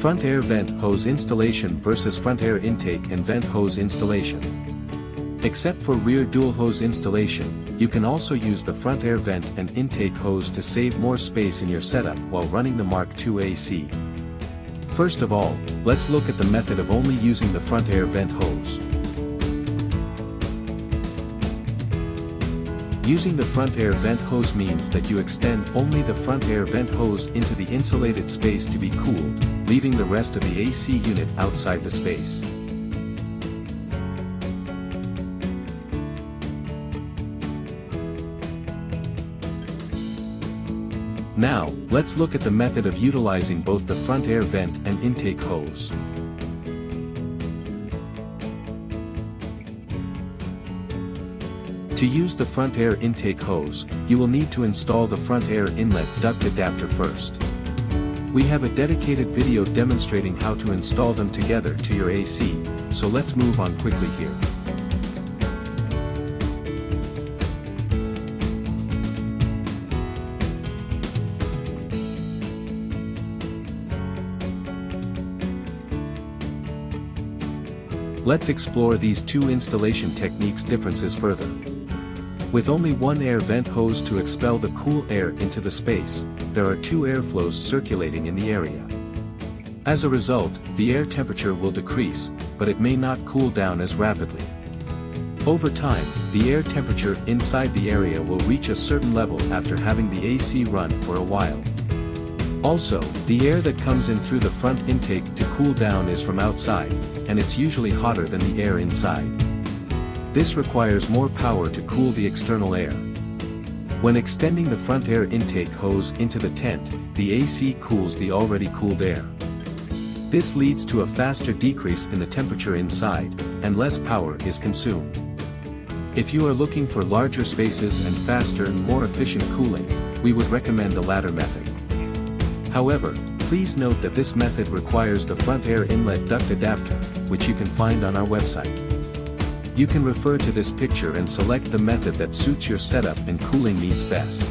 Front air vent hose installation versus front air intake and vent hose installation. Except for rear dual hose installation, you can also use the front air vent and intake hose to save more space in your setup while running the Mark II AC. First of all, let's look at the method of only using the front air vent hose. Using the front air vent hose means that you extend only the front air vent hose into the insulated space to be cooled, leaving the rest of the AC unit outside the space. Now, let's look at the method of utilizing both the front air vent and intake hose. To use the front air intake hose, you will need to install the front air inlet duct adapter first. We have a dedicated video demonstrating how to install them together to your AC, so let's move on quickly here. Let's explore these two installation techniques differences further. With only one air vent hose to expel the cool air into the space, there are two airflows circulating in the area. As a result, the air temperature will decrease, but it may not cool down as rapidly. Over time, the air temperature inside the area will reach a certain level after having the AC run for a while. Also, the air that comes in through the front intake to cool down is from outside, and it's usually hotter than the air inside. This requires more power to cool the external air. When extending the front air intake hose into the tent, the AC cools the already cooled air. This leads to a faster decrease in the temperature inside, and less power is consumed. If you are looking for larger spaces and faster and more efficient cooling, we would recommend the latter method. However, please note that this method requires the front air inlet duct adapter, which you can find on our website. You can refer to this picture and select the method that suits your setup and cooling needs best.